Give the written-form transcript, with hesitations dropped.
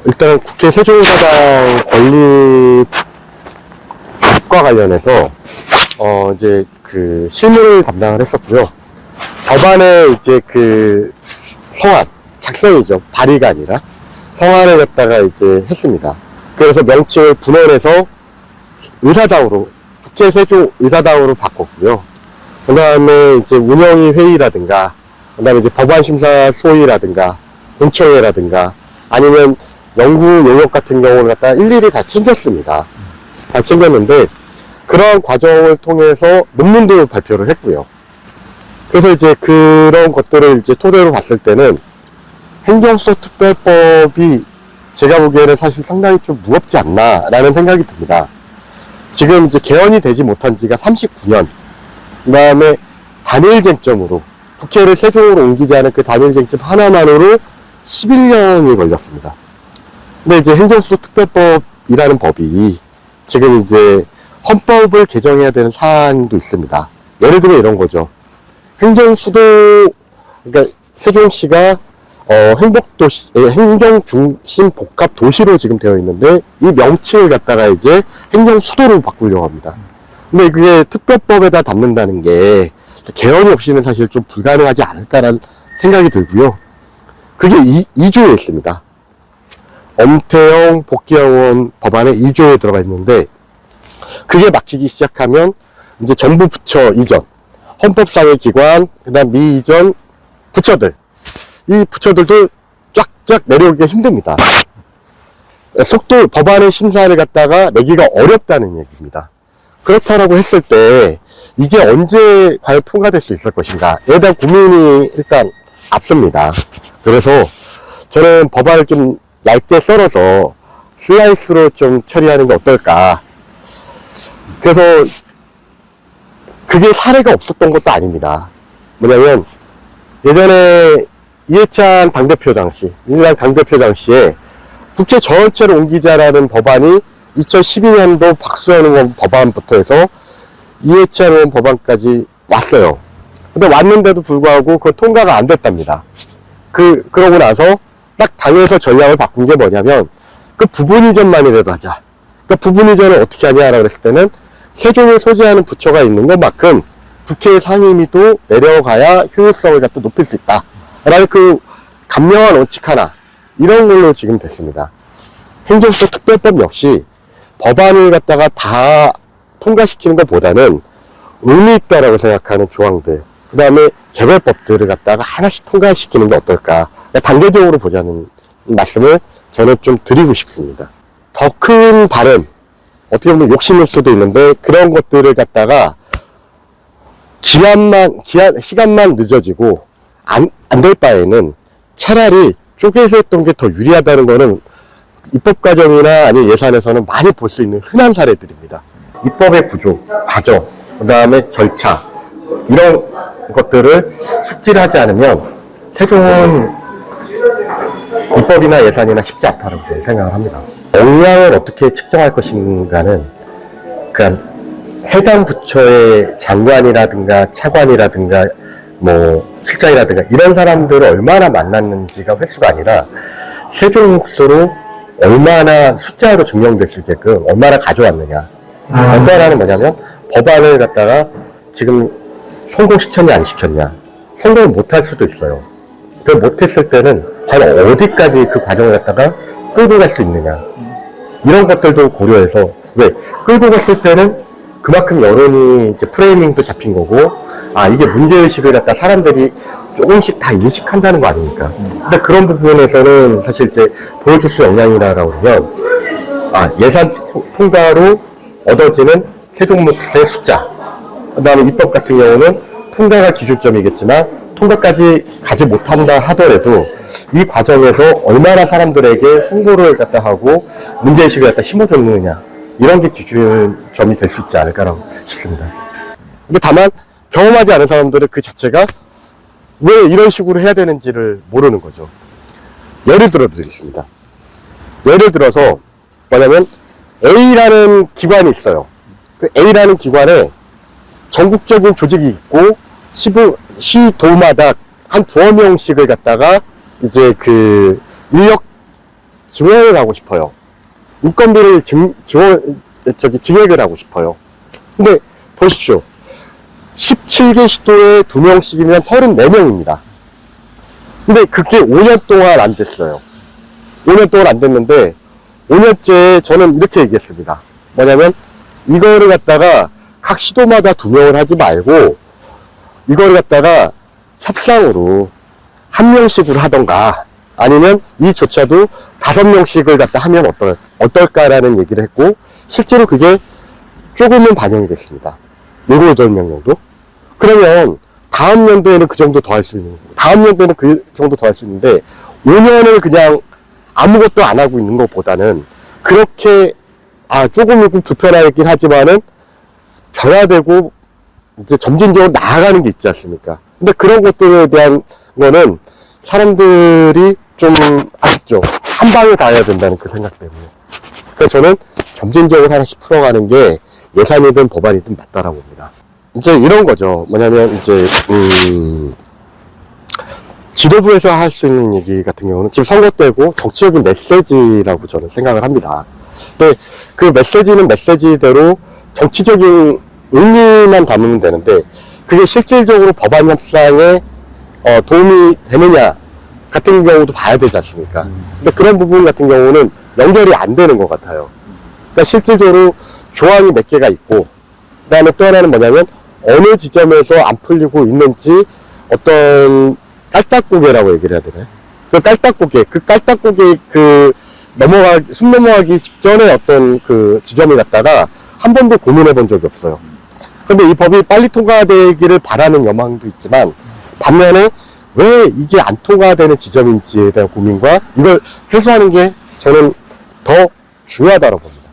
일단 국회 세종사당 건립과 관련해서 이제 그 실무를 담당을 했었고요. 법안에 이제 그 성안 작성이죠. 발의가 아니라 성안을 갖다가 이제 했습니다. 그래서 명칭을 분원해서 의사당으로 국회 세종 의사당으로 바꿨고요. 그 다음에 이제 운영위 회의라든가, 그 다음에 이제 법안심사 소위라든가, 공청회라든가, 아니면 연구 용역 같은 경우는 갖다 일일이 다 챙겼습니다. 다 챙겼는데, 그런 과정을 통해서 논문도 발표를 했고요. 그래서 이제 그런 것들을 이제 토대로 봤을 때는 행정수사특별법이 제가 보기에는 사실 상당히 좀 무겁지 않나라는 생각이 듭니다. 지금 이제 개헌이 되지 못한 지가 39년, 그 다음에 단일 쟁점으로 국회를 세종으로 옮기지 않은 그 단일 쟁점 하나만으로 11년이 걸렸습니다. 근데 이제 행정수사특별법이라는 법이 지금 이제 헌법을 개정해야 되는 사안도 있습니다. 예를 들어 이런 거죠. 행정수도, 그러니까 세종시가 행정중심 복합도시로 지금 되어 있는데, 이 명칭을 갖다가 이제 행정수도로 바꾸려고 합니다. 근데 그게 특별법에다 담는다는 게 개헌이 없이는 사실 좀 불가능하지 않을까라는 생각이 들고요. 그게 2조에 있습니다. 엄태영 복귀의원 법안에 2조에 들어가 있는데, 그게 막히기 시작하면 이제 정부 부처 이전, 헌법상의 기관, 그 다음 미이전 부처들, 이 부처들도 쫙쫙 내려오기가 힘듭니다. 속도, 법안의 심사를 갖다가 내기가 어렵다는 얘기입니다. 그렇다라고 했을 때 이게 언제 과연 통과될 수 있을 것인가에 대한 고민이 일단 앞섭니다. 그래서 저는 법안을 좀 얇게 썰어서 슬라이스로 좀 처리하는 게 어떨까. 그래서 그게 사례가 없었던 것도 아닙니다. 뭐냐면 예전에 이해찬 당대표 당시, 민주당 당대표 당시에 국회 전체를 옮기자라는 법안이 2012년도 박수현 의원 법안부터 해서 이해찬 의원 법안까지 왔어요. 근데 왔는데도 불구하고 그 통과가 안 됐답니다. 그러고 나서 딱 당에서 전략을 바꾼 게 뭐냐면 그 부분 이전만이라도 하자. 그 부분 이전을 어떻게 하냐라고 했을 때는 세종에 소재하는 부처가 있는 것만큼 국회 상임위도 내려가야 효율성을 갖다 높일 수 있다. 라는 그 간명한 원칙 하나, 이런 걸로 지금 됐습니다. 행정수사 특별법 역시 법안을 갖다가 다 통과시키는 것보다는 의미 있다라고 생각하는 조항들, 그 다음에 개별법들을 갖다가 하나씩 통과시키는 게 어떨까. 단계적으로 보자는 말씀을 저는 좀 드리고 싶습니다. 더 큰 바람, 어떻게 보면 욕심일 수도 있는데, 그런 것들을 갖다가 시간만 늦어지고 안 될 바에는 차라리 쪼개서 했던 게 더 유리하다는 거는 입법 과정이나 아니면 예산에서는 많이 볼 수 있는 흔한 사례들입니다. 입법의 구조, 과정, 그 다음에 절차, 이런 것들을 숙지를 하지 않으면 세종은 입법이나 예산이나 쉽지 않다고 저는 생각을 합니다. 역량을 어떻게 측정할 것인가는 그러니까 해당 부처의 장관이라든가 차관이라든가 뭐 실장이라든가 이런 사람들을 얼마나 만났는지가 횟수가 아니라 세종 몫으로 얼마나 숫자로 증명될 수 있게끔 얼마나 가져왔느냐. 또 하나는 뭐냐면 법안을 갖다가 지금 성공시켰냐 안 시켰냐. 성공을 못할 수도 있어요. 그 못했을 때는 과연 어디까지 그 과정을 갖다가 끌고 갈 수 있느냐. 이런 것들도 고려해서, 왜 끌고 갔을 때는 그만큼 여론이 이제 프레이밍도 잡힌 거고, 아, 이게 문제의식을 갖다 사람들이 조금씩 다 인식한다는 거 아닙니까? 근데 그런 부분에서는 사실 이제 보여줄 수 역량이라고 그러면, 아, 예산 통과로 얻어지는 세종몫의 숫자, 그 다음에 입법 같은 경우는 통과가 기준점이겠지만, 통과까지 가지 못한다 하더라도 이 과정에서 얼마나 사람들에게 홍보를 갖다 하고 문제의식을 갖다 심어줬느냐, 이런 게 기준점이 될 수 있지 않을까라고 싶습니다. 근데 다만 경험하지 않은 사람들은 그 자체가 왜 이런 식으로 해야 되는지를 모르는 거죠. 예를 들어 드리겠습니다. 예를 들어서 뭐냐면 A라는 기관이 있어요. 그 A라는 기관에 전국적인 조직이 있고 시도마다 한 두어 명씩을 갖다가 이제 그 인력 증언을 하고 싶어요. 인건비를 증액을 하고 싶어요. 근데 보십시오. 17개 시도에 2명씩이면 34명입니다. 근데 그게 5년 동안 안 됐어요. 5년 동안 안 됐는데 5년째 저는 이렇게 얘기했습니다. 뭐냐면 이거를 갖다가 각 시도마다 2명을 하지 말고 이거를 갖다가 협상으로 1명씩으로 하던가 아니면 이조차도 5명씩을 갖다 하면 어떨까라는 얘기를 했고 실제로 그게 조금은 반영이 됐습니다. 7, 8명 정도? 그러면 다음 연도에는 그 정도 더 할 수 있는 거고 다음 연도에는 그 정도 더 할 수 있는데 5년을 그냥 아무것도 안 하고 있는 것보다는 그렇게 조금은 불편하긴 하지만은 변화되고 이제 점진적으로 나아가는 게 있지 않습니까? 근데 그런 것들에 대한 거는 사람들이 좀 아쉽죠. 한 방에 다 해야 된다는 그 생각 때문에. 그래서 저는 점진적으로 하나씩 풀어가는 게 예산이든 법안이든 맞다라고 봅니다. 이제 이런 거죠. 뭐냐면 이제 지도부에서 할 수 있는 얘기 같은 경우는 지금 선거 때고 정치적인 메시지라고 저는 생각을 합니다. 근데 그 메시지는 메시지대로 정치적인 의미만 담으면 되는데 그게 실질적으로 법안 협상에 도움이 되느냐 같은 경우도 봐야 되지 않습니까? 근데 그런 부분 같은 경우는 연결이 안 되는 것 같아요. 그러니까 실질적으로 조항이 몇 개가 있고 그 다음에 또 하나는 뭐냐면 어느 지점에서 안 풀리고 있는지 어떤 깔딱고개라고 얘기를 해야 되나요? 그 깔딱고개 숨 넘어가기 직전에 어떤 그 지점을 갖다가 한 번도 고민해 본 적이 없어요. 근데 이 법이 빨리 통과되기를 바라는 여망도 있지만 반면에 왜 이게 안 통과되는 지점인지에 대한 고민과 이걸 해소하는 게 저는 더 중요하다고 봅니다.